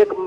1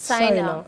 CINA,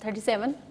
37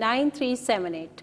9378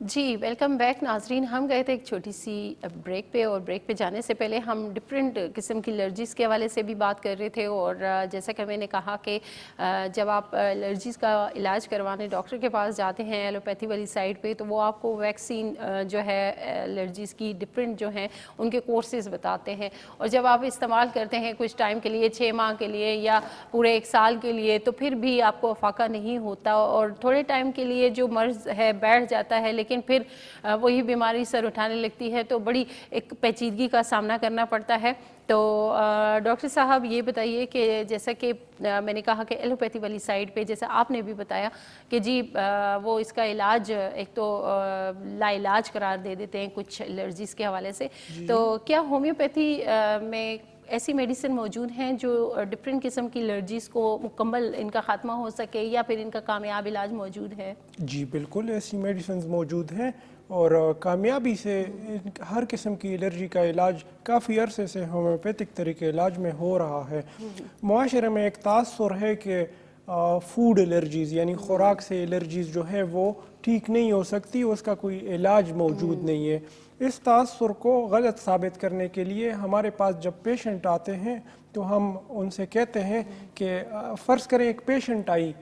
جی welcome back ناظرین. ہم گئے تھے ایک چھوٹی سی بریک پہ, اور بریک پہ جانے سے پہلے ہم ڈفرینٹ قسم کی الرجیز کے حوالے سے بھی بات کر رہے تھے, اور جیسا کہ میں نے کہا کہ جب آپ الرجیز کا علاج کروانے ڈاکٹر کے پاس جاتے ہیں ایلوپیتھی والی سائڈ پہ, تو وہ آپ کو ویکسین جو ہے الرجیز کی ڈفرینٹ جو ہیں ان کے کورسز بتاتے ہیں, اور جب آپ استعمال کرتے ہیں کچھ ٹائم کے لیے, 6 ماہ کے لیے یا پورے 1 سال کے لیے, تو پھر بھی آپ کو افاقہ نہیں ہوتا, اور تھوڑے ٹائم کے لیے جو مرض ہے بیٹھ جاتا ہے, لیکن پھر وہی بیماری سر اٹھانے لگتی ہے, تو بڑی ایک پیچیدگی کا سامنا کرنا پڑتا ہے. تو ڈاکٹر صاحب یہ بتائیے کہ جیسا کہ میں نے کہا کہ ایلوپیتھی والی سائڈ پہ, جیسا آپ نے بھی بتایا کہ جی وہ اس کا علاج ایک تو لا علاج قرار دے دیتے ہیں کچھ الرجیز کے حوالے سے, تو کیا ہومیوپیتھی میں ایسی میڈیسن موجود ہیں جو ڈفرینٹ قسم کی الرجیز کو مکمل ان کا خاتمہ ہو سکے, یا پھر ان کا کامیاب علاج موجود ہے؟ جی بالکل ایسی میڈیسنز موجود ہیں, اور کامیابی سے ہر قسم کی الرجی کا علاج کافی عرصے سے ہومیوپیتھک طریقے علاج میں ہو رہا ہے. معاشرے میں ایک تاثر ہے کہ فوڈ الرجیز یعنی خوراک سے الرجیز جو ہے وہ ٹھیک نہیں ہو سکتی, اس کا کوئی علاج موجود نہیں ہے. اس تاثر کو غلط ثابت کرنے کے لیے ہمارے پاس جب پیشنٹ آتے ہیں تو ہم ان سے کہتے ہیں کہ فرض کریں ایک پیشنٹ آئی,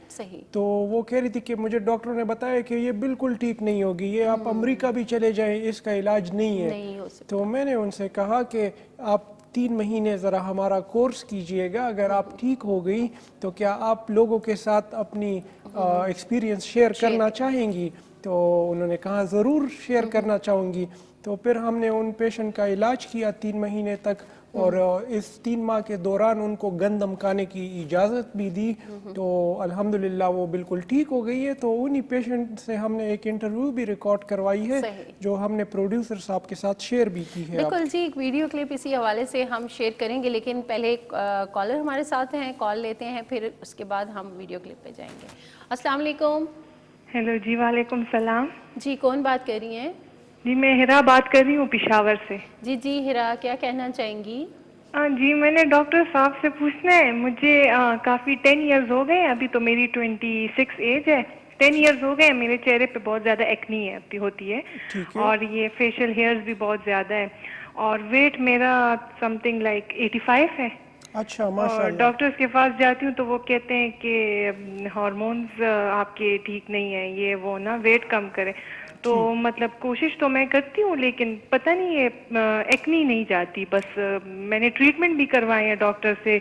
تو وہ کہہ رہی تھی کہ مجھے ڈاکٹر نے بتایا کہ یہ بالکل ٹھیک نہیں ہوگی, یہ آپ امریکہ بھی چلے جائیں اس کا علاج نہیں ہے. تو میں نے ان سے کہا کہ آپ 3 مہینے ذرا ہمارا کورس کیجئے گا, اگر آپ ٹھیک ہو گئی تو کیا آپ لوگوں کے ساتھ اپنی ایکسپیرینس شیئر کرنا چاہیں گی؟ تو انہوں نے کہا ضرور شیئر کرنا چاہوں گی. تو پھر ہم نے ان پیشنٹ کا علاج کیا 3 مہینے تک, اور اس 3 ماہ کے دوران ان کو گندم کھانے کی اجازت بھی دی, تو الحمدللہ وہ بالکل ٹھیک ہو گئی ہے. تو انہی پیشنٹ سے ہم نے ایک انٹرویو بھی ریکارڈ کروائی ہے جو ہم نے پروڈیوسر صاحب کے ساتھ شیئر بھی کی ہے. بالکل جی, ایک ویڈیو کلپ اسی حوالے سے ہم شیئر کریں گے, لیکن پہلے کالر ہمارے ساتھ ہیں, کال لیتے ہیں, پھر اس کے بعد ہم ویڈیو کلپ پہ جائیں گے. السلام علیکم. ہیلو جی وعلیکم السلام. جی کون بات کر رہی ہیں؟ جی میں ہرا بات کر رہی ہوں پشاور سے. جی جی ہرا, کیا کہنا چاہیں گی؟ جی میں نے ڈاکٹر صاحب سے پوچھنا ہے, مجھے کافی 10 ایئرز ہو گئے, ابھی تو میری 26 ایج ہے. 10 ایئرز ہو گئے, میرے چہرے پہ بہت زیادہ ایکنی ہوتی ہے, اور یہ فیشیل ہیئرز بھی بہت زیادہ ہے, اور ویٹ میرا سم تھنگ لائک 85 ہے. اچھا ماشاء اور اللہ. ڈاکٹرز کے پاس جاتی ہوں تو وہ کہتے ہیں کہ ہارمونز آپ کے ٹھیک نہیں ہیں, یہ وہ نا ویٹ کم کرے. تو مطلب کوشش تو میں کرتی ہوں, لیکن پتہ نہیں یہ ایکنی نہیں جاتی. بس میں نے ٹریٹمنٹ بھی کروائے ہیں ڈاکٹر سے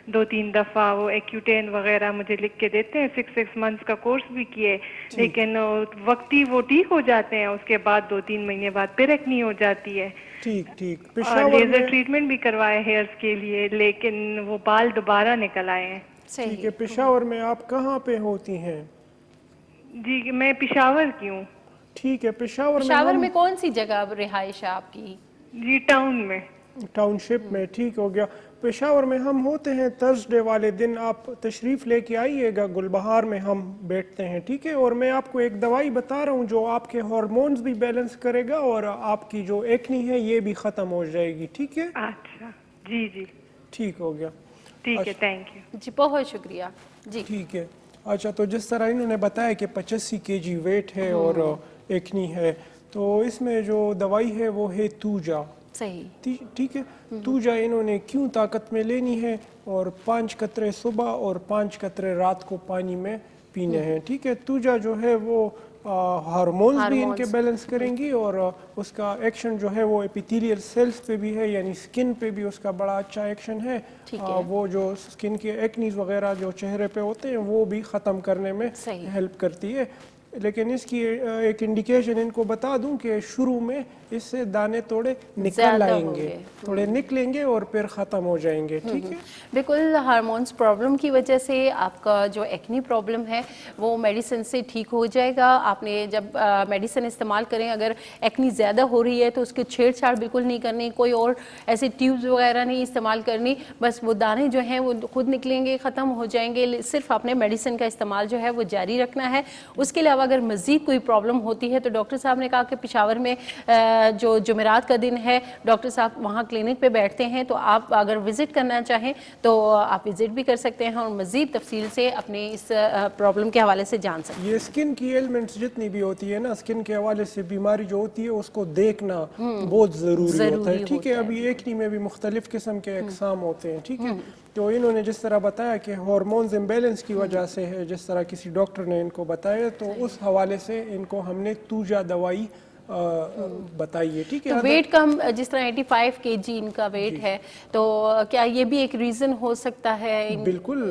2-3 دفعہ, وہ ایکیوٹین وغیرہ مجھے لکھ کے دیتے ہیں, 6 منتھس کا کورس بھی کیے, لیکن وقتی وہ ٹھیک ہو جاتے ہیں, اس کے بعد 2-3 مہینے بعد پھر ایکنی ہو جاتی ہے. ٹھیک. لیزر ٹریٹمنٹ بھی کروائے ہیئرس کے لیے, لیکن وہ بال دوبارہ نکل آئے ہیں. ٹھیک ہے. پشاور میں آپ کہاں پہ ہوتی ہیں؟ جی میں پشاور کی ہوں. ٹھیک ہے. پشاور میں کون سی جگہ رہائش ہے آپ کی؟ جی ٹاؤن میں, ٹاؤن شپ میں. ٹھیک ہو گیا. پشاور میں ہم ہوتے ہیں تھرسڈے والے دن, آپ تشریف لے کے آئیے گا, گلبہار میں ہم بیٹھتے ہیں. ٹھیک ہے. اور میں آپ کو ایک دوائی بتا رہا ہوں جو آپ کے ہارمونز بھی بیلنس کرے گا, اور آپ کی جو ایکنی ہے یہ بھی ختم ہو جائے گی. ٹھیک ہے. اچھا جی جی ٹھیک ہو گیا. ٹھیک ہے, تھینک یو. جی بہت شکریہ. جی ٹھیک ہے. اچھا, تو جس طرح انہوں نے بتایا کہ 85 kg ویٹ ہے اور ایکنی ہے, تو اس میں جو دوائی ہے وہ ہے توجا. صحیح. ٹھیک ہے. توجا انہوں نے کیوں طاقت میں لینی ہے, اور 5 قطرے صبح اور 5 قطرے رات کو پانی میں پینے ہیں. ٹھیک ہے. توجا جو ہے وہ ہارمونز بھی ان کے بیلنس کریں گی, اور اس کا ایکشن جو ہے وہ ایپیتھیلیل سیلز پہ بھی ہے, یعنی سکن پہ بھی اس کا بڑا اچھا ایکشن ہے. وہ جو سکن کے ایکنیز وغیرہ جو چہرے پہ ہوتے ہیں وہ بھی ختم کرنے میں ہیلپ کرتی ہے. لیکن اس کی ایک انڈیکیشن ان کو بتا دوں کہ شروع میں اس سے دانے تھوڑے نکل آئیں گے, تھوڑے نکلیں گے اور پھر ختم ہو جائیں گے. ٹھیک ہے. بالکل. ہارمونز پرابلم کی وجہ سے آپ کا جو ایکنی پرابلم ہے وہ میڈیسن سے ٹھیک ہو جائے گا. آپ نے جب میڈیسن استعمال کریں, اگر ایکنی زیادہ ہو رہی ہے تو اس کی چھیڑ چھاڑ بالکل نہیں کرنی, کوئی اور ایسے ٹیوبز وغیرہ نہیں استعمال کرنی, بس وہ دانے جو ہیں وہ خود نکلیں گے, ختم ہو جائیں گے. صرف آپ نے میڈیسن کا استعمال جو ہے وہ جاری رکھنا ہے. اس کے علاوہ علاوہ اگر مزید کوئی پرابلم ہوتی ہے تو ڈاکٹر صاحب نے کہا کہ پشاور میں جو جمعرات کا دن ہے ڈاکٹر صاحب وہاں کلینک پہ بیٹھتے ہیں، تو آپ اگر وزٹ کرنا چاہیں تو آپ وزٹ بھی کر سکتے ہیں اور مزید تفصیل سے اپنے اس پرابلم کے حوالے سے جان سکتے ہیں۔ یہ اسکن کی ایلمنٹس جتنی بھی ہوتی ہے نا، اسکن کے حوالے سے بیماری جو ہوتی ہے اس کو دیکھنا بہت ضروری ہوتا ہے، ٹھیک ہے۔ ابھی ایکنی میں بھی مختلف قسم کے اقسام ہوتے ہیں، ٹھیک ہے۔ تو انہوں نے جس طرح بتایا کہ ہارمونز امبیلنس کی وجہ سے ہے، جس طرح کسی ڈاکٹر نے ان کو بتایا، تو اس حوالے سے ان کو ہم نے توجہ دوائی بتائی ہے، ٹھیک ہے۔ ویٹ کم، جس طرح 85 kg ان کا ویٹ ہے، تو کیا یہ بھی ایک ریزن ہو سکتا ہے؟ بالکل،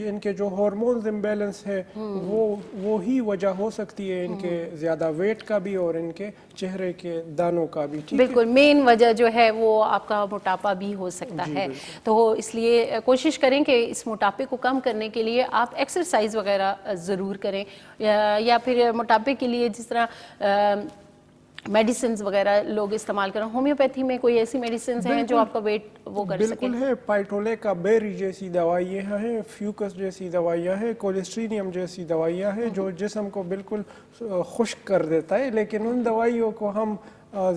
ان کے جو ہارمونز امبیلنس ہے وہی وجہ ہو سکتی ہے ان کے زیادہ ویٹ کا بھی اور ان کے چہرے کے دانوں کا بھی، ٹھیک ہے۔ بالکل، مین وجہ جو ہے وہ آپ کا موٹاپا بھی ہو سکتا ہے، تو اس لیے کوشش کریں کہ اس موٹاپے کو کم کرنے کے لیے آپ ایکسرسائز وغیرہ ضرور کریں، یا پھر موٹاپے کے لیے جس طرح میڈیسنز وغیرہ لوگ استعمال کریں۔ ہومیوپیتھی میں کوئی ایسی میڈیسنز ہیں جو آپ کا ویٹ وہ کر سکیں؟ بالکل ہے، پائٹولیکا بیری جیسی دوائیاں ہیں، فیوکس جیسی دوائیاں ہیں، کولیسٹرینیم جیسی دوائیاں ہیں جو جسم کو بالکل خشک کر دیتا ہے، لیکن ان دوائیوں کو ہم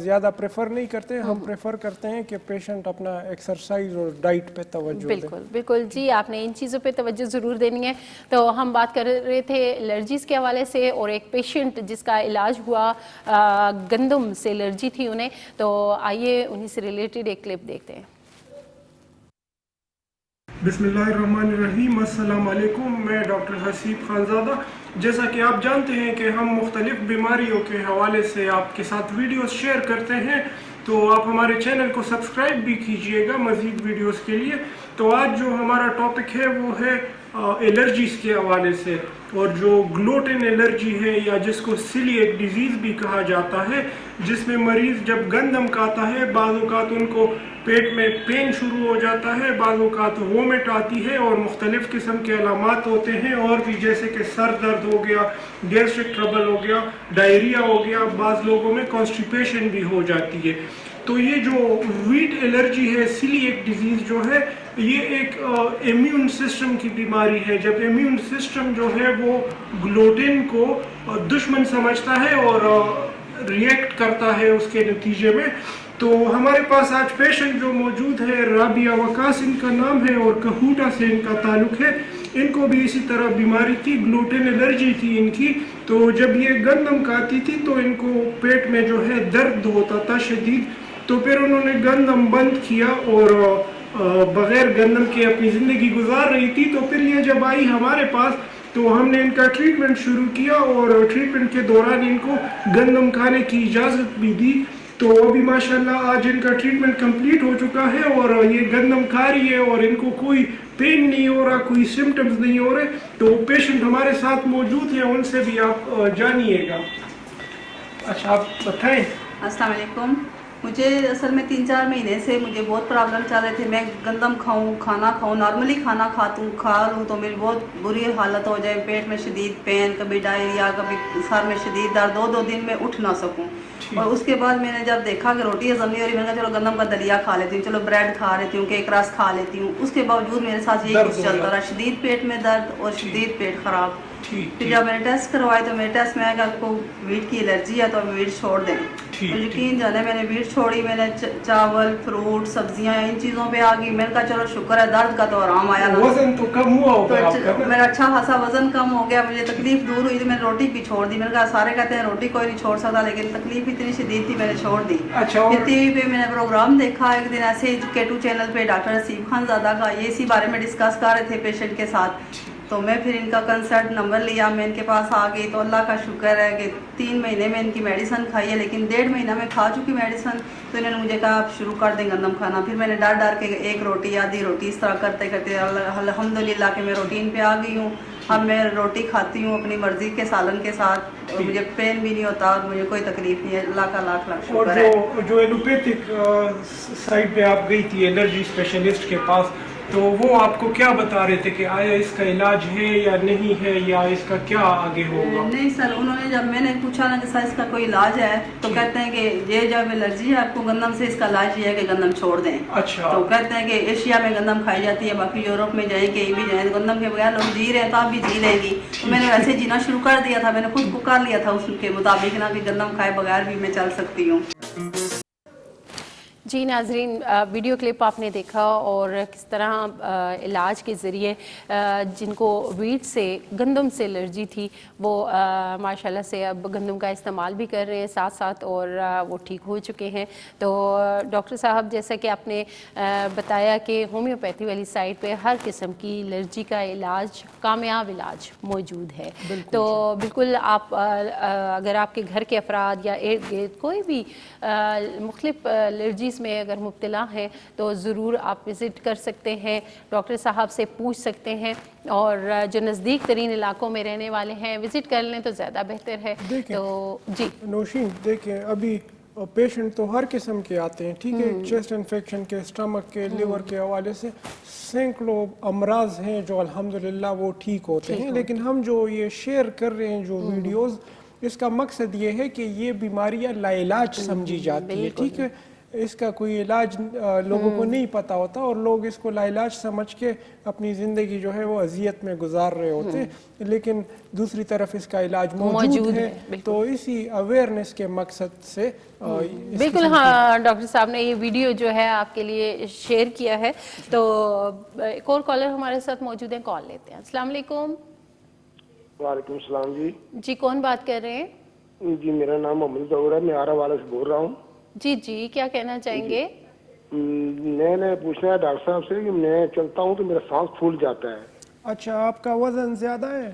زیادہ پریفر نہیں کرتے، ہم پریفر کرتے ہیں کہ پیشنٹ اپنا ایکسرسائز اور ڈائٹ پہ توجہ دے۔ بالکل بالکل جی، آپ نے ان چیزوں پہ توجہ ضرور دینی ہے۔ تو ہم بات کر رہے تھے الرجیز کے حوالے سے، اور ایک پیشنٹ جس کا علاج ہوا گندم سے الرجی تھی انہیں، تو آئیے انہی سے ریلیٹڈ ایک کلپ دیکھتے ہیں۔ بسم اللہ الرحمن الرحیم، السلام علیکم، میں ڈاکٹر حسیب خانزادہ۔ جیسا کہ آپ جانتے ہیں کہ ہم مختلف بیماریوں کے حوالے سے آپ کے ساتھ ویڈیوز شیئر کرتے ہیں، تو آپ ہمارے چینل کو سبسکرائب بھی کیجئے گا مزید ویڈیوز کے لیے۔ تو آج جو ہمارا ٹاپک ہے وہ ہے الرجیز کے حوالے سے، اور جو گلوٹن الرجی ہے یا جس کو سیلیاک ڈیزیز بھی کہا جاتا ہے، جس میں مریض جب گندم کھاتا ہے بعض اوقات ان کو پیٹ میں پین شروع ہو جاتا ہے، بعض اوقات وومٹ آتی ہے اور مختلف قسم کے علامات ہوتے ہیں، اور بھی جیسے کہ سر درد ہو گیا، گیسٹرک ٹربل ہو گیا، ڈائریا ہو گیا، بعض لوگوں میں کانسٹیپیشن بھی ہو جاتی ہے۔ تو یہ جو ویٹ الرجی ہے، سیلیاک ڈیزیز جو ہے، یہ ایک امیون سسٹم کی بیماری ہے۔ جب امیون سسٹم جو ہے وہ گلوٹن کو دشمن سمجھتا ہے اور ریئیکٹ کرتا ہے اس کے نتیجے میں، تو ہمارے پاس آج پیشنٹ جو موجود ہے رابعہ وقاص ان کا نام ہے، اور کہوٹا سے ان کا تعلق ہے۔ ان کو بھی اسی طرح بیماری تھی، گلوٹن الرجی تھی ان کی۔ تو جب یہ گندم کھاتی تھی تو ان کو پیٹ میں جو ہے درد ہوتا تھا شدید، تو پھر انہوں نے گندم بند کیا اور بغیر گندم کے اپنی زندگی گزار رہی تھی۔ تو پھر یہ جب آئی ہمارے پاس تو ہم نے ان کا ٹریٹمنٹ شروع کیا، اور ٹریٹمنٹ کے دوران ان کو گندم کھانے کی اجازت بھی دی۔ تو ابھی ماشاءاللہ آج ان کا ٹریٹمنٹ کمپلیٹ ہو چکا ہے، اور یہ گندم کھا رہی ہے اور ان کو کوئی پین نہیں ہو رہا، کوئی سمٹمز نہیں ہو رہے۔ تو پیشنٹ ہمارے ساتھ موجود ہیں، ان سے بھی آپ جانیے گا۔ اچھا، آپ بتائیں۔ السلام علیکم۔ مجھے اصل میں 3-4 مہینے سے مجھے بہت پرابلم چل رہے تھے۔ میں گندم کھاؤں، کھانا کھاؤں، نارملی کھانا کھا لوں تو میری بہت بری حالت ہو جائے، پیٹ میں شدید پین، کبھی ڈائریا، کبھی سر میں شدید درد، 2 دن میں اٹھ نہ سکوں۔ اور اس کے بعد میں نے جب دیکھا کہ روٹی ہضم نہیں ہو رہی، میں نے کہا چلو گندم کا دلیا کھا لیتی ہوں، چلو بریڈ کھا لیتی ہوں، کیک رس کھا لیتی ہوں۔ اس کے باوجود میرے ساتھ یہی کچھ چلتا رہا، شدید پیٹ میں درد اور شدید پیٹ خراب۔ پھر جب میں نے ٹیسٹ کروائے تو میرے ٹیسٹ میں آیا کہ آپ کو ویٹ کی الرجی ہے، تو ویٹ چھوڑ دیں۔ تو یقین جانے میں نے ویٹ چھوڑی، میں نے چاول، فروٹ، سبزیاں ان چیزوں پہ آ گئی۔ میں نے کہا چلو شکر ہے، درد کا تو آرام آیا نا، وزن تو کم ہوا ہوگا آپ کا؟ میرا اچھا خاصا وزن کم ہو گیا، مجھے تکلیف دور ہوئی، تو میں نے روٹی بھی چھوڑ دی۔ میں نے کہا سارے کہتے ہیں روٹی کوئی نہیں چھوڑ سکتا، لیکن تکلیف اتنی شدید تھی میں نے چھوڑ دی۔ پھر ٹی وی پہ میں نے پروگرام دیکھا ایک دن ایسے ہی K2 چینل پہ، ڈاکٹر حسیب خانزادہ کا، یہ اسی بارے میں ڈسکس کر رہے تھے پیشنٹ کے ساتھ۔ تو میں پھر ان کا کنسلٹ نمبر لیا، میں ان کے پاس آ گئی، تو اللہ کا شکر ہے کہ 3 مہینے میں ان کی میڈیسن کھائی ہے، لیکن 1.5 مہینہ میں کھا چکی میڈیسن۔ تو انہوں نے مجھے کہا آپ شروع کر دیں گندم کھانا۔ پھر میں نے ڈر کے 1 روٹی آدھی روٹی اس طرح کرتے کرتے الحمدللہ کہ میں روٹین پہ آ گئی ہوں۔ اب میں روٹی کھاتی ہوں اپنی مرضی کے سالن کے ساتھ، اور مجھے پین بھی نہیں ہوتا، اور مجھے کوئی تکلیف نہیں ہے، اللہ کا لاکھ لاکھ شکر ہے۔ اور جو ایلوپیتھک سائڈ پہ آپ گئی تھی الرجی اسپیشلسٹ کے پاس، تو وہ آپ کو کیا بتا رہے تھے کہ آیا اس کا علاج ہے یا نہیں ہے یا اس کا کیا آگے ہوگا؟ نہیں سر، انہوں نے جب میں نے پوچھا نا کہ سر اس کا کوئی علاج ہے تو کہتے ہیں کہ یہ جب الرجی ہے آپ کو گندم سے، اس کا علاج یہ ہے کہ گندم چھوڑ دیں. اچھا. تو کہتے ہیں کہ ایشیا میں گندم کھائی جاتی ہے، باقی یورپ میں جائیں کہیں بھی جائیں گندم کے بغیر لوگ جی رہے ہیں تو آپ بھی جی لیں گی. تو میں نے ویسے جینا شروع کر دیا تھا، میں نے خود کو کر لیا تھا اس کے مطابق نا کہ گندم کھائے بغیر بھی میں چل سکتی ہوں. جی ناظرین، ویڈیو کلپ آپ نے دیکھا اور کس طرح علاج کے ذریعے جن کو ویٹ سے، گندم سے الرجی تھی وہ ماشاءاللہ سے اب گندم کا استعمال بھی کر رہے ہیں ساتھ ساتھ اور وہ ٹھیک ہو چکے ہیں. تو ڈاکٹر صاحب جیسا کہ آپ نے بتایا کہ ہومیوپیتھی والی سائٹ پہ ہر قسم کی الرجی کا علاج، کامیاب علاج موجود ہے. تو بالکل آپ اگر آپ کے گھر کے افراد یا ارد گرد کوئی بھی مختلف الرجیز میں اگر مبتلا ہیں تو ضرور آپ وزٹ کر سکتے ہیں، ڈاکٹر صاحب سے پوچھ سکتے ہیں، اور جو نزدیک ترین علاقوں میں رہنے والے ہیں وزٹ کر لیں تو زیادہ بہتر ہے. تو جی نوشین دیکھیں، ابھی پیشنٹ تو ہر قسم کے آتے ہیں، ٹھیک ہے، چیسٹ انفیکشن کے، اسٹمک کے، لیور کے حوالے سے سینکڑوں امراض ہیں جو الحمدللہ وہ ٹھیک ہوتے ہیں. لیکن ہم جو یہ شیئر کر رہے ہیں جو ویڈیوز، اس کا مقصد یہ ہے کہ یہ بیماریاں لا علاج سمجھی جاتی ہے، ٹھیک ہے، اس کا کوئی علاج لوگوں کو نہیں پتا ہوتا اور لوگ اس کو لا علاج سمجھ کے اپنی زندگی جو ہے وہ اذیت میں گزار رہے ہوتے ہیں. لیکن دوسری طرف اس کا علاج موجود ہے. تو اسی اویئرنیس کے مقصد سے بالکل ہاں ڈاکٹر صاحب نے یہ ویڈیو جو ہے آپ کے لیے شیئر کیا ہے. تو ایک اور کالر ہمارے ساتھ موجود ہیں، کال لیتے ہیں. السلام علیکم. وعلیکم السلام. جی کون بات کر رہے ہیں؟ جی میرا نام محمد ظہور ہے، میں آرا والا سے بول رہا ہوں. جی کیا کہنا چاہیں گے؟ میں نے پوچھنا ہے ڈاکٹر صاحب سے کہ میں چلتا ہوں تو میرا سانس پھول جاتا ہے. اچھا، آپ کا وزن زیادہ ہے؟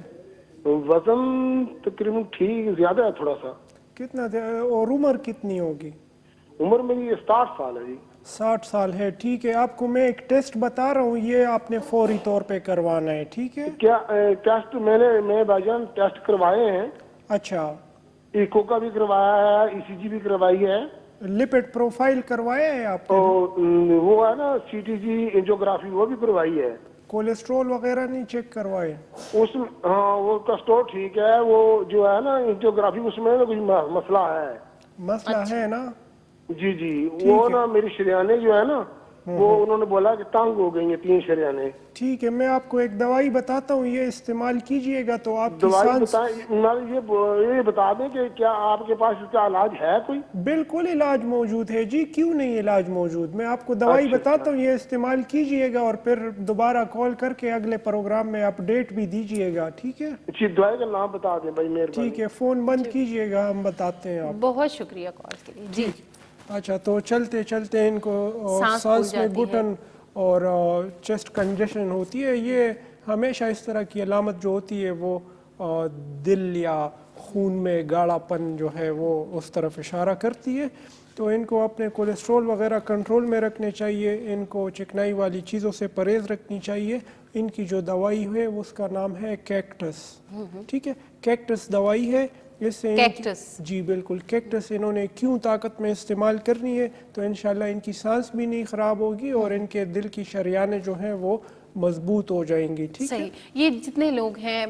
وزن تقریباً ٹھیک زیادہ ہے تھوڑا سا. کتنا؟ اور عمر کتنی ہوگی؟ عمر میری 60 سال ہے. جی 60 سال ہے، ٹھیک ہے. آپ کو میں ایک ٹیسٹ بتا رہا ہوں، یہ آپ نے فوری طور پہ کروانا ہے، ٹھیک ہے. کیا ٹیسٹ؟ میں بھائی جان ٹیسٹ کروائے ہیں. اچھا. ایکو کا بھی کروایا ہے، ای سی جی بھی کروائی ہے. لپڈ پروفائل کروایا ہے آپ نے؟ وہ ہے نا سی ٹی جی اینجیوگرافی وہ بھی کروائی ہے. کولیسٹرول وغیرہ نہیں چیک کروائے؟ اس ہاں وہ کولیسٹرول ٹھیک ہے، وہ جو ہے نا اینجیوگرافی اس میں کچھ مسئلہ ہے. مسئلہ ہے نا؟ جی وہ نا میری شریانے جو ہے نا وہ انہوں نے بولا کہ تنگ ہو گئی ہیں 3 شریانے. ٹھیک ہے، میں آپ کو ایک دوائی بتاتا ہوں، یہ استعمال کیجئے گا تو آپ کی سانس. یہ بتا دیں کہ کیا آپ کے پاس اس کا علاج ہے کوئی؟ بالکل علاج موجود ہے جی، کیوں نہیں علاج موجود. میں آپ کو دوائی بتاتا ہوں، یہ استعمال کیجئے گا اور پھر دوبارہ کال کر کے اگلے پروگرام میں اپڈیٹ بھی دیجئے گا، ٹھیک ہے. اچھی دوائی کا نام بتا دیں بھائی مہربانی. ٹھیک ہے، فون بند کیجئے گا، ہم بتاتے ہیں آپ. بہت شکریہ کال کے لیے. جی اچھا، تو چلتے چلتے ان کو سانس میں گھٹن اور چیسٹ کنجیشن ہوتی ہے. یہ ہمیشہ اس طرح کی علامت جو ہوتی ہے وہ دل یا خون میں گاڑھا پن جو ہے وہ اس طرف اشارہ کرتی ہے. تو ان کو اپنے کولیسٹرول وغیرہ کنٹرول میں رکھنے چاہیے، ان کو چکنائی والی چیزوں سے پرہیز رکھنی چاہیے. ان کی جو دوائی ہے اس کا نام ہے کیکٹس، ٹھیک ہے. کیکٹس دوائی ہے. اس سے جی بالکل کیکٹس انہوں نے کیوں طاقت میں استعمال کرنی ہے تو انشاءاللہ ان کی سانس بھی نہیں خراب ہوگی اور ان کے دل کی شریانیں جو ہیں وہ مضبوط ہو جائیں گی. ٹھیک ہے. یہ جتنے لوگ ہیں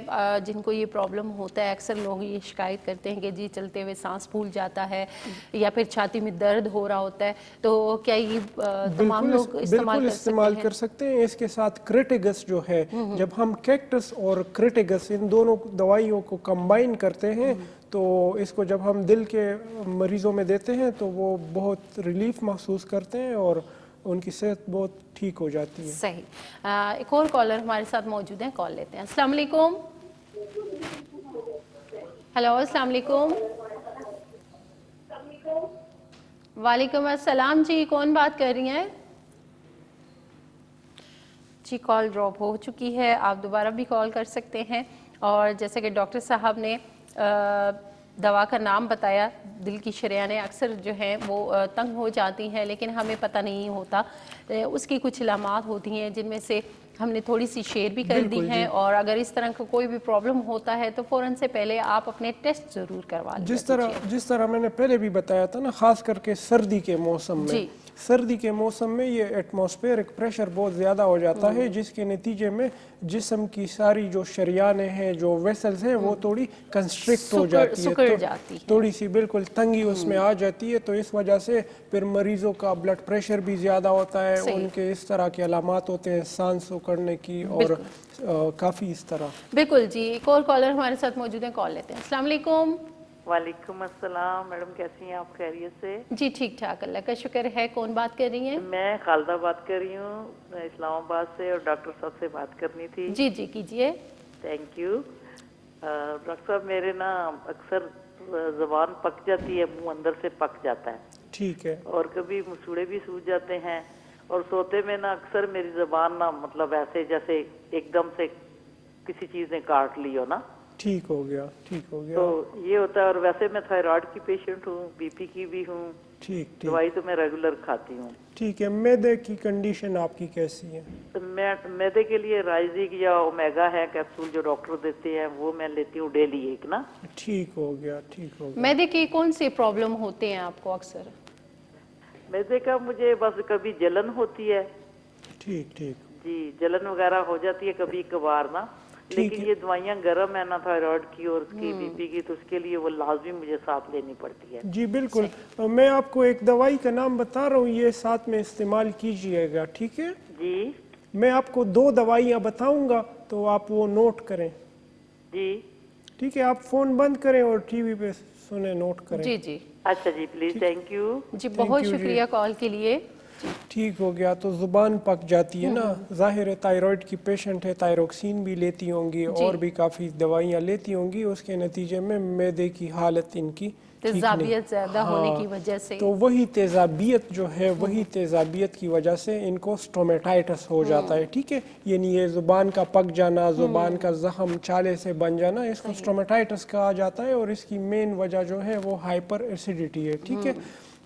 جن کو یہ پرابلم ہوتا ہے، اکثر لوگ یہ شکایت کرتے ہیں کہ جی چلتے ہوئے سانس پھول جاتا ہے یا پھر چھاتی میں درد ہو رہا ہوتا ہے، تو کیا یہ تمام لوگ استعمال کر سکتے ہیں؟ اس کے ساتھ کریٹیگس جو ہے، جب ہم کیکٹس اور کریٹیگس ان دونوں دوائیوں کو کمبائن کرتے ہیں تو اس کو جب ہم دل کے مریضوں میں دیتے ہیں تو وہ بہت ریلیف محسوس کرتے ہیں اور ان کی صحت بہت ٹھیک ہو جاتی ہے. صحیح. ایک اور کالر ہمارے ساتھ موجود ہیں، کال لیتے ہیں. السلام علیکم. ہیلو، السلام علیکم. وعلیکم السلام. جی کون بات کر رہی ہیں؟ جی کال ڈراپ ہو چکی ہے، آپ دوبارہ بھی کال کر سکتے ہیں. اور جیسے کہ ڈاکٹر صاحب نے دوا کا نام بتایا، دل کی شریانیں اکثر جو ہیں وہ تنگ ہو جاتی ہیں لیکن ہمیں پتہ نہیں ہوتا. اس کی کچھ علامات ہوتی ہیں جن میں سے ہم نے تھوڑی سی شیئر بھی کر دی ہیں. اور اگر اس طرح کا کوئی بھی پرابلم ہوتا ہے تو فوراً سے پہلے آپ اپنے ٹیسٹ ضرور کروا لیں. جس طرح میں نے پہلے بھی بتایا تھا نا، خاص کر کے سردی کے موسم میں سردی کے موسم میں یہ ایٹماسفیئرک پریشر بہت زیادہ ہو جاتا ہے، جس کے نتیجے میں جسم کی ساری جو شریانیں ہیں، جو ویسلز ہیں، وہ تھوڑی کنسٹرکٹ ہو جاتی ہے، تھوڑی سی بالکل تنگی اس میں آ جاتی ہے، تو اس وجہ سے پھر مریضوں کا بلڈ پریشر بھی زیادہ ہوتا ہے، ان کے اس طرح کے علامات ہوتے ہیں سانس اکڑنے کی اور کافی اس طرح۔ بالکل جی، ایک اور کالر ہمارے ساتھ موجود ہیں، کال لیتے ہیں۔ السلام علیکم۔ وعلیکم السلام میڈم، کیسی ہیں آپ؟ خیریت سے؟ جی ٹھیک ٹھاک، اللہ کا شکر ہے۔ کون بات کر رہی ہیں؟ میں خالدہ بات کر رہی ہوں اسلام آباد سے، اور ڈاکٹر صاحب سے بات کرنی تھی۔ جی جی کیجیے۔ Thank you. ڈاکٹر صاحب میرے نا اکثر زبان پک جاتی ہے، منہ اندر سے پک جاتا ہے، ٹھیک ہے، اور کبھی مسوڑے بھی سوج جاتے ہیں، اور سوتے میں نا اکثر میری زبان نا مطلب ایسے جیسے ایک دم سے کسی چیز نے کاٹ لی ہو نا۔ ٹھیک ہو گیا، ٹھیک ہو گیا، تو یہ ہوتا ہے، اور ویسے میں تھائرائیڈ کی پیشنٹ ہوں، بی پی کی بھی ہوں، ٹھیک ٹھیک دوائی تو میں ریگولر کھاتی ہوں۔ ٹھیک ہے، معدے کی کنڈیشن آپ کی کیسی ہے؟ میدے کے لیے رائزک یا اومیگا ہے کیپسول جو ڈاکٹر دیتے ہیں، وہ میں لیتی ہوں ڈیلی ایک نا۔ ٹھیک ہو گیا، ٹھیک ہو گیا۔ معدے کے کون سے پرابلم ہوتے ہیں آپ کو اکثر؟ میدے کا مجھے بس کبھی جلن ہوتی ہے، ٹھیک ٹھیک، جی جلن وغیرہ ہو جاتی ہے کبھی کبھار نا، لیکن یہ دوائیاں گرم ہے نا تھائرائیڈ کی اور اس کی بی پی کی، تو اس کے لیے وہ لازمی مجھے ساتھ لینی پڑتی ہے۔ جی بالکل، میں آپ کو ایک دوائی کا نام بتا رہا ہوں، یہ ساتھ میں استعمال کیجئے گا، ٹھیک ہے؟ جی میں آپ کو 2 دوائیاں بتاؤں گا تو آپ وہ نوٹ کریں، جی ٹھیک ہے؟ آپ فون بند کریں اور ٹی وی پہ سنیں، نوٹ کریں۔ جی جی اچھا جی، پلیز، تھینک یو جی، بہت شکریہ کال کے لیے۔ ٹھیک ہو گیا، تو زبان پک جاتی ہے نا، ظاہر ہے تائرائیڈ کی پیشنٹ ہے، تائروکسین بھی لیتی ہوں گی اور بھی کافی دوائیاں لیتی ہوں گی، اس کے نتیجے میں معدے کی حالت ان کی تیزابیت زیادہ ہونے کی وجہ سے، تو وہی تیزابیت جو ہے، وہی تیزابیت کی وجہ سے ان کو سٹومیٹائٹس ہو جاتا ہے، ٹھیک ہے؟ یعنی یہ زبان کا پک جانا، زبان کا زخم چھالے سے بن جانا، اس کو سٹومیٹائٹس کہا جاتا ہے، اور اس کی مین وجہ جو ہے وہ ہائپر ایسیڈیٹی ہے، ٹھیک ہے؟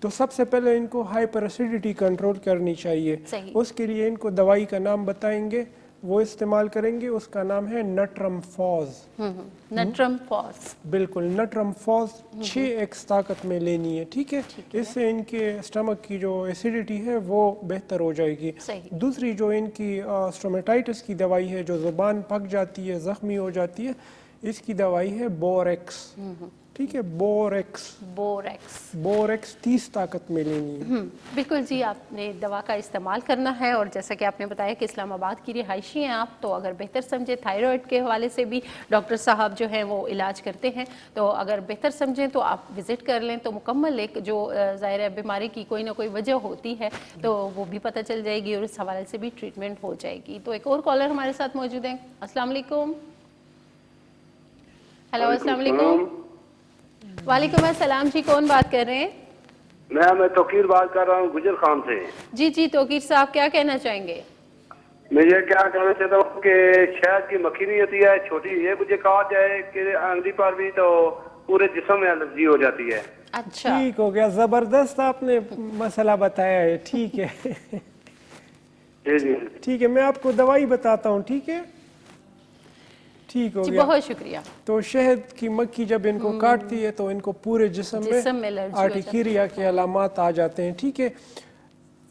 تو سب سے پہلے ان کو ہائپر ایسیڈیٹی کنٹرول کرنی چاہیے، اس کے لیے ان کو دوائی کا نام بتائیں گے، وہ استعمال کریں گے، اس کا نام ہے نٹرم فاز۔ نٹرم فاز، بالکل، نٹرم فاز 6x طاقت میں لینی ہے، ٹھیک ہے؟ اس سے ان کے اسٹمک کی جو ایسیڈیٹی ہے وہ بہتر ہو جائے گی۔ دوسری جو ان کی اسٹومیٹائٹس کی دوائی ہے، جو زبان پک جاتی ہے، زخمی ہو جاتی ہے، اس کی دوائی ہے بوریکس، ٹھیک ہے؟ بوریکس 30 طاقت میں لینی ہے۔ بالکل جی، آپ نے دوا کا استعمال کرنا ہے، اور جیسا کہ آپ نے بتایا کہ اسلام آباد کی رہائشی ہیں آپ، تو اگر بہتر سمجھیں تھائرائیڈ کے حوالے سے بھی ڈاکٹر صاحب جو ہیں وہ علاج کرتے ہیں، تو اگر بہتر سمجھیں تو آپ وزٹ کر لیں، تو مکمل ایک جو ظاہر ہے بیماری کی کوئی نہ کوئی وجہ ہوتی ہے تو وہ بھی پتہ چل جائے گی، اور اس حوالے سے بھی ٹریٹمنٹ ہو جائے گی۔ تو ایک اور کالر ہمارے ساتھ موجود ہیں۔ السلام علیکم۔ ہیلو، السلام علیکم۔ وعلیکم السلام جی، کون بات کر رہے ہیں؟ میں توقیر بات کر رہا ہوں گجر خان سے۔ جی جی توقیر صاحب، کیا کہنا چاہیں گے؟ میں یہ کیا کہنا چاہتا ہوں کہ شہد کی مکھی نہیں ہوتی ہے چھوٹی، یہ مجھے کہا جائے کہ انگلی پر بھی تو پورے جسم میں الرجی ہو جاتی ہے۔ اچھا، ٹھیک ہو گیا، زبردست آپ نے مسئلہ بتایا ہے، ٹھیک ہے؟ جی جی ٹھیک ہے، میں آپ کو دوائی بتاتا ہوں، ٹھیک ہے؟ ٹھیک ہو گیا، بہت شکریہ۔ تو شہد کی مکھی جب ان کو کاٹتی ہے تو ان کو پورے جسم میں آرٹیکیریا کے علامات آ جاتے ہیں، ٹھیک ہے؟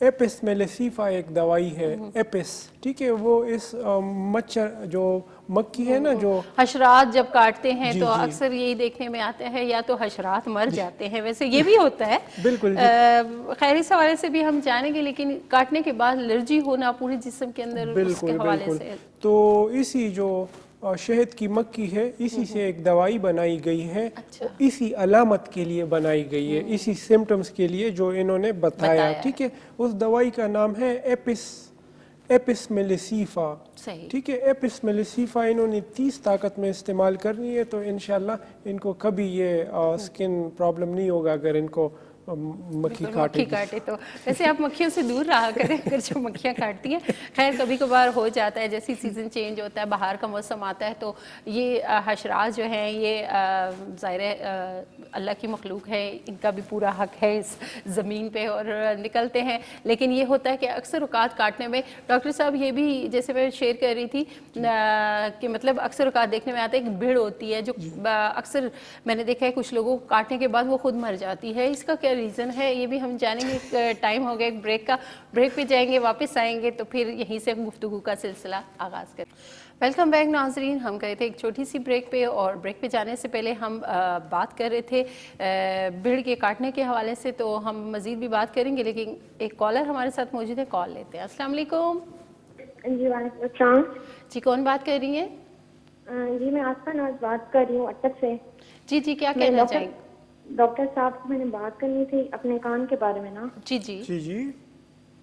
ایپس میلیسیفا ایک دوائی ہے، ایپس، ٹھیک ہے؟ وہ اس مچھر جو مکھی ہے نا، جو حشرات جب کاٹتے ہیں تو اکثر یہی دیکھنے میں آتا ہے یا تو حشرات مر جاتے ہیں، ویسے یہ بھی ہوتا ہے بالکل، خیر اس حوالے سے بھی ہم جانیں گے، لیکن کاٹنے کے بعد الرجی ہونا پورے جسم کے اندر اس کے حوالے سے، تو اسی جو شہد کی مکھی ہے، اسی سے ایک دوائی بنائی گئی ہے، اسی علامت کے لیے بنائی گئی ہے، اسی سمٹمز کے لیے جو انہوں نے بتایا، ٹھیک ہے؟ اس دوائی کا نام ہے ایپس میلیسیفا، ٹھیک ہے؟ ایپس میلیسیفا انہوں نے 30 طاقت میں استعمال کرنی ہے، تو انشاءاللہ ان کو کبھی یہ سکن پرابلم نہیں ہوگا اگر ان کو مکھی کاٹے تو۔ ویسے آپ مکھیوں سے دور رہا کریں اگر جو مکھیاں کاٹتی ہیں، خیر کبھی کبھار ہو جاتا ہے، جیسی سیزن چینج ہوتا ہے، باہر کا موسم آتا ہے تو یہ حشرات جو ہیں یہ ظاہر اللہ کی مخلوق ہے، ان کا بھی پورا حق ہے اس زمین پہ اور نکلتے ہیں، لیکن یہ ہوتا ہے کہ اکثر اوقات کاٹنے میں ڈاکٹر صاحب یہ بھی جیسے میں شیئر کر رہی تھی کہ مطلب اکثر اوقات دیکھنے میں آتا ہے کہ بھیڑ ہوتی ہے جو اکثر میں نے دیکھا ہے کچھ لوگوں کو کاٹنے کے بعد وہ خود مر جاتی ہے، اس کا کیا ریزن ہے یہ بھی ہم جانیں گے. ٹائم ہو گیا ایک بریک کا, بریک پہ جائیں گے, واپس آئیں گے تو پھر یہیں سے گفتگو کا سلسلہ آغاز کریں. ویلکم بیک ناظرین, ہم گئے تھے ایک چھوٹی سی بریک پہ, اور بریک پہ جانے سے پہلے ہم بات کر رہے تھے بھیڑ کے کاٹنے کے حوالے سے, تو ہم مزید بھی بات کریں گے, لیکن ایک کالر ہمارے ساتھ موجود ہے, کال لیتے ہیں. السلام علیکم. جی وعلیکم السلام. جی کون بات کر رہی ہیں؟ جی میں آسفا ناز بات کر رہی ہوں اٹک سے. جی جی کیا کہنا چاہیں؟ ڈاکٹر صاحب سے میں نے بات کرنی تھی اپنے کان کے بارے میں نا. جی جی جی جی.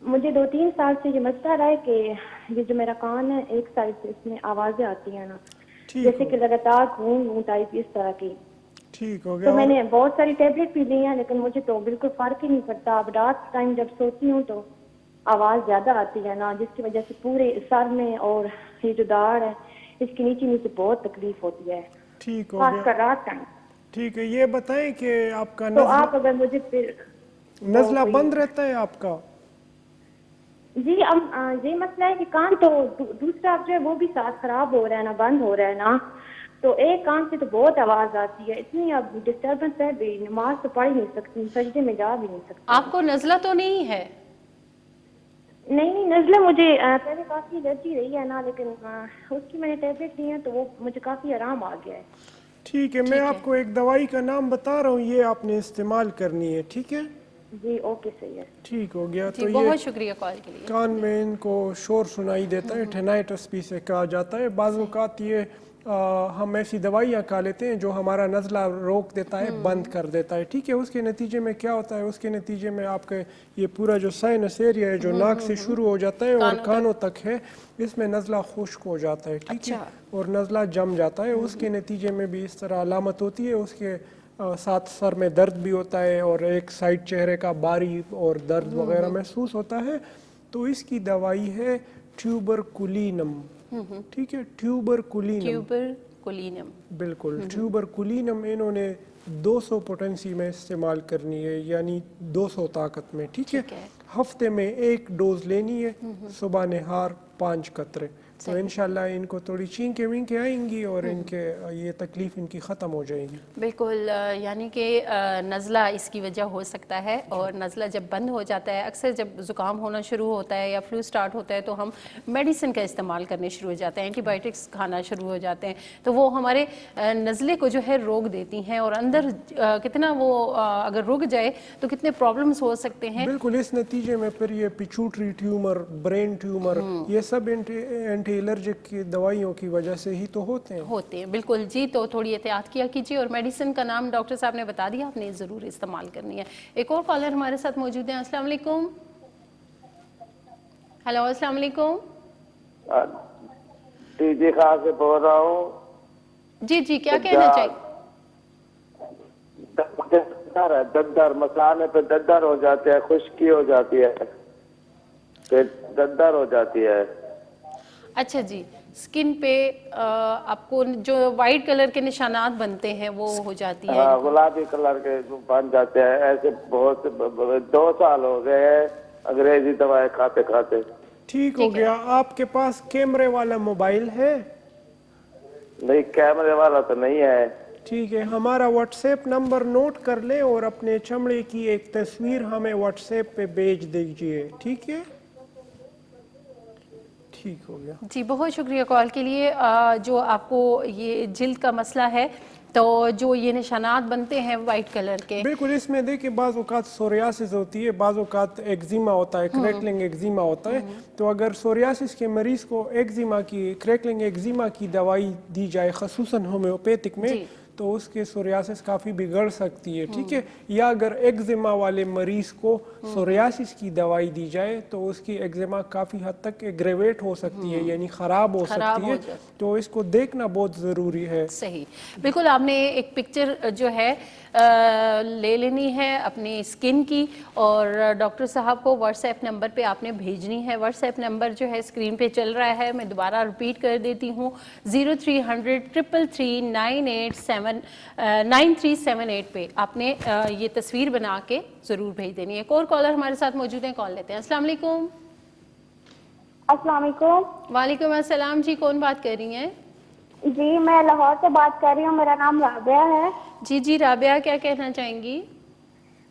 مجھے 2-3 سال سے یہ مسئلہ رہا ہے کہ یہ جو میرا کان ہے ایک سائڈ سے اس میں آوازیں آتی ہیں نا, جیسے کہ لگاتار گھون ٹائپ اس طرح کی. ٹھیک ہو گیا. تو میں نے بہت ساری ٹیبلٹ بھی لی ہیں لیکن مجھے تو بالکل فرق ہی نہیں پڑتا. اب رات ٹائم جب سوتی ہوں تو آواز زیادہ آتی ہے نا, جس کی وجہ سے پورے سر میں اور یہ جو داڑھ ہے اس کے نیچے مجھے بہت تکلیف ہوتی ہے. ٹھیک ہو خاص گیا. کر رات ٹائم. ٹھیک ہے, یہ بتائیں کہ آپ کا تو آپ اگر مجھے پھر نزلہ بند رہتا ہے آپ کا؟ جی اب یہ مسئلہ ہے کہ کان تو دوسرا جو ہے وہ بھی ساتھ خراب ہو رہا ہے نا, بند ہو رہا ہے نا, تو ایک کان سے تو بہت آواز آتی ہے, اتنی اب ڈسٹربنس ہے بھی, نماز تو پڑھ ہی نہیں سکتی, سجدے میں جا بھی نہیں سکتی. آپ کو نزلہ تو نہیں ہے؟ نہیں نزلہ مجھے پہلے کافی الرجی رہی ہے نا, لیکن اس کی میں نے ٹیبلٹ لی ہے تو وہ مجھے کافی آرام آ گیا ہے. ٹھیک ہے, میں آپ کو ایک دوائی کا نام بتا رہا ہوں, یہ آپ نے استعمال کرنی ہے. ٹھیک ہے جی اوکے صحیح ہے. ٹھیک ہو گیا. جی تو بہت شکریہ کال کے لیے. کان میں ان کو شور سنائی دیتا ہے, ٹھنائٹس بھی سے کہا جاتا ہے. بعض اوقات یہ ہم ایسی دوائیاں کھا لیتے ہیں جو ہمارا نزلہ روک دیتا ہے, بند کر دیتا ہے. ٹھیک ہے, اس کے نتیجے میں کیا ہوتا ہے, اس کے نتیجے میں آپ کے یہ پورا جو سائنس ایریا ہے جو ناک سے شروع ہو جاتا ہے اور کانوں تک ہے, اس میں نزلہ خشک ہو جاتا ہے. ٹھیک ہے, اور نزلہ جم جاتا ہے. اس کے نتیجے میں بھی اس طرح علامت ہوتی ہے. اس کے ساتھ سر میں درد بھی ہوتا ہے اور ایک سائڈ چہرے کا باری اور درد وغیرہ محسوس ہوتا ہے. تو اس کی دوائی ہے ٹیوبرکولینم. ٹھیک ہے, ٹیوبرکولینم. بالکل, ٹیوبرکولینم انہوں نے 200 پوٹنسی میں استعمال کرنی ہے, یعنی 200 طاقت میں. ٹھیک ہے, ہفتے میں 1 ڈوز لینی ہے, صبح نہار 5 قطرے. تو انشاءاللہ ان کو تھوڑی چینکیں وینکیں آئیں گی اور ان کے یہ تکلیف ان کی ختم ہو جائے گی. بالکل, یعنی کہ نزلہ اس کی وجہ ہو سکتا ہے, اور نزلہ جب بند ہو جاتا ہے, اکثر جب زکام ہونا شروع ہوتا ہے یا فلو سٹارٹ ہوتا ہے تو ہم میڈیسن کا استعمال کرنے شروع ہو جاتے ہیں, اینٹی بائیوٹکس کھانا شروع ہو جاتے ہیں, تو وہ ہمارے نزلے کو جو ہے روک دیتی ہیں, اور اندر کتنا وہ اگر رک جائے تو کتنے پرابلمز ہو سکتے ہیں. بالکل, اس نتیجے میں پھر یہ پیچوٹری ٹیومر, برین ٹیومر, یہ سب اینٹی الرجک کی دوائیوں کی وجہ سے ہی تو ہوتے ہیں. بالکل جی, تو تھوڑی احتیاط کیا کیجیے, اور میڈیسن کا نام ڈاکٹر صاحب نے بتا دیا, آپ نے ضرور استعمال کرنی ہے. ایک اور کالر ہمارے ساتھ موجود ہیں. السلام علیکم. ہیلو, السلام علیکم. جی خاص سے بول رہا ہوں. جی جی کیا کہنا چاہیے؟ دردر مسانے پہ دردر ہو جاتے ہیں, خشکی ہو جاتی ہے, پھر دردر ہو جاتی ہے. اچھا جی, سکن پہ آپ کو جو وائٹ کلر کے نشانات بنتے ہیں وہ ہو جاتی ہے؟ ہاں, گلابی کلر کے بن جاتے ہیں ایسے. بہت 2 سال ہو گئے ہیں انگریزی دوائیں کھاتے کھاتے. ٹھیک ہو گیا. آپ کے پاس کیمرے والا موبائل ہے؟ نہیں, کیمرے والا تو نہیں ہے. ٹھیک ہے, ہمارا واٹس ایپ نمبر نوٹ کر لیں اور اپنے چمڑے کی ایک تصویر ہمیں واٹس ایپ پہ بھیج دیجئے. ٹھیک ہے, ٹھیک ہو گیا. جی بہت شکریہ کال کے لیے. جو آپ کو یہ جلد کا مسئلہ ہے, تو جو یہ نشانات بنتے ہیں وائٹ کلر کے, بالکل اس میں دیکھیں بعض اوقات سوریاسس ہوتی ہے, بعض اوقات ایگزیما ہوتا ہے, کریکلنگ ایگزیما ہوتا ہے. تو اگر سوریاسس کے مریض کو ایگزیما کی, کریکلنگ ایگزیما کی دوائی دی جائے خصوصاً ہومیوپیتھک میں, تو اس کے سوریاسس کافی بگڑ سکتی ہے. ٹھیک ہے, یا اگر ایگزیما والے مریض کو سوریاسس کی دوائی دی جائے تو اس کی ایگزیما کافی حد تک ایگریویٹ ہو سکتی ہے, یعنی خراب ہو سکتی ہے. تو اس کو دیکھنا بہت ضروری ہے. صحیح, بالکل. آپ نے ایک پکچر جو ہے لے لینی ہے اپنی سکن کی, اور ڈاکٹر صاحب کو واٹس ایپ نمبر پہ آپ نے بھیجنی ہے. واٹس ایپ نمبر جو ہے اسکرین پہ چل رہا ہے, میں دوبارہ ریپیٹ کر دیتی ہوں, 0300 333 9378 پہ آپ نے یہ تصویر بنا کے ضرور بھیج دینی ہے. ایک اور کالر ہمارے ساتھ موجود ہیں, کال لیتے ہیں. السلام علیکم. السلام علیکم. وعلیکم السلام. جی کون بات کر رہی ہیں؟ جی میں لاہور سے بات کر رہی ہوں, میرا نام رابعہ ہے. جی جی رابعہ, کیا کہنا چاہیں گی؟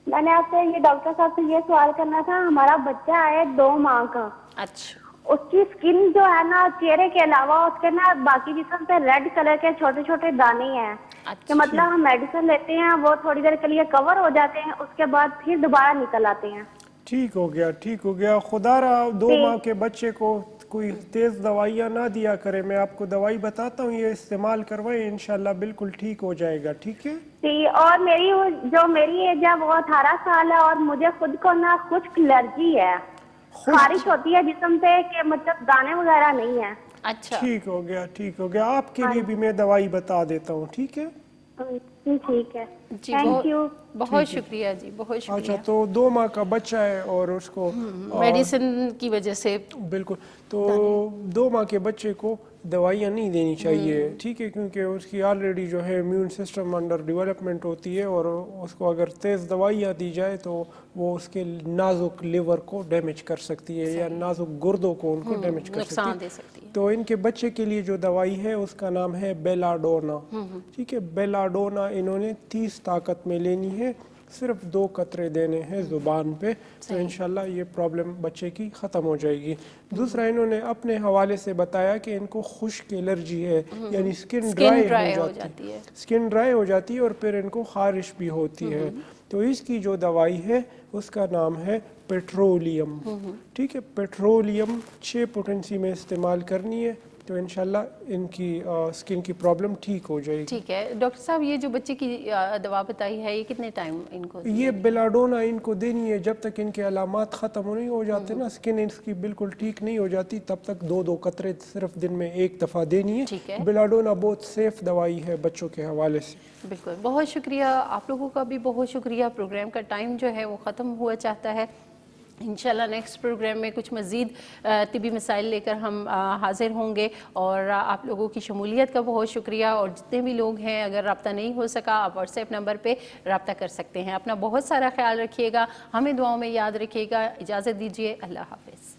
میں نے آپ سے یہ ڈاکٹر صاحب سے یہ سوال کرنا تھا، ہمارا بچہ ہے 2 ماہ کا، اچھا اس کی اسکن جو ہے نا چہرے کے علاوہ اس کے نا باقی جسم پہ ریڈ کلر کے چھوٹے چھوٹے دانے ہیں کہ مطلب ہم میڈیسن لیتے ہیں وہ تھوڑی دیر کے لیے کور ہو جاتے ہیں، اس کے بعد پھر دوبارہ نکل آتے ہیں. ٹھیک ہو گیا، ٹھیک ہو گیا. خدا رہا 2 ماہ کے بچے کو کوئی تیز دوائیاں نہ دیا کرے. میں آپ کو دوائی بتاتا ہوں، یہ استعمال کروائیں، انشاءاللہ بالکل ٹھیک ہو جائے گا. ٹھیک ہے جی. اور میری ایج ہے وہ 18 سال ہے اور مجھے خود کو نا خشک الرجی ہے، خارش ہوتی ہے جسم سے کہ مطلب دانے وغیرہ نہیں ہے. اچھا ٹھیک ہو گیا، ٹھیک ہو گیا. آپ کے لیے بھی میں دوائی بتا دیتا ہوں. ٹھیک ہے ٹھیک ہے. جی تھینک یو. بہت شکریہ جی، بہت اچھا شکریہ. تو 2 ماہ کا بچہ ہے اور اس کو میڈیسن کی وجہ سے بالکل. تو 2 ماہ کے بچے کو دوائیاں نہیں دینی چاہیے. ٹھیک ہے، کیونکہ اس کی آلریڈی جو ہے امیون سسٹم انڈر ڈیولپمنٹ ہوتی ہے اور اس کو اگر تیز دوائیاں دی جائے تو وہ اس کے نازک لیور کو ڈیمیج کر سکتی ہے یا نازک گردوں کو ان کو ڈیمیج کر نقصان دے سکتی ہے. تو ان کے بچے کے لیے جو دوائی ہے اس کا نام ہے بیلاڈونا. ٹھیک ہے، بیلاڈونا انہوں نے 30 طاقت میں لینی ہے، صرف 2 قطرے دینے ہیں زبان پہ، تو انشاءاللہ یہ پرابلم بچے کی ختم ہو جائے گی. دوسرا انہوں نے اپنے حوالے سے بتایا کہ ان کو خشک الرجی ہے، یعنی اسکن ڈرائی ہو جاتی ہے، اسکن ڈرائی ہو جاتی ہے اور پھر ان کو خارش بھی ہوتی ہے. تو اس کی جو دوائی ہے اس کا نام ہے پیٹرولیم. ٹھیک ہے، پیٹرولیم 6 پوٹنسی میں استعمال کرنی ہے تو انشاءاللہ ان کی اسکن کی پرابلم ٹھیک ہو جائے گی. ٹھیک ہے ڈاکٹر صاحب، یہ جو بچے کی دوا بتائی ہے یہ کتنے ٹائم ان کو؟ یہ بیلاڈونا ان کو دینی ہے جب تک ان کے علامات ختم نہیں ہو جاتے نا، اسکن اس کی بالکل ٹھیک نہیں ہو جاتی، تب تک 2 قطرے صرف دن میں 1 دفعہ دینی ہے. بیلاڈونا بہت سیف دوائی ہے بچوں کے حوالے سے. بالکل. بہت شکریہ آپ لوگوں کا بھی بہت شکریہ. پروگرام کا ٹائم جو ہے وہ ختم ہوا چاہتا ہے. انشاءاللہ نیکسٹ پروگرام میں کچھ مزید طبی مسائل لے کر ہم حاضر ہوں گے، اور آپ لوگوں کی شمولیت کا بہت شکریہ. اور جتنے بھی لوگ ہیں اگر رابطہ نہیں ہو سکا آپ واٹس ایپ نمبر پہ رابطہ کر سکتے ہیں. اپنا بہت سارا خیال رکھیے گا، ہمیں دعاؤں میں یاد رکھیے گا. اجازت دیجیے، اللہ حافظ.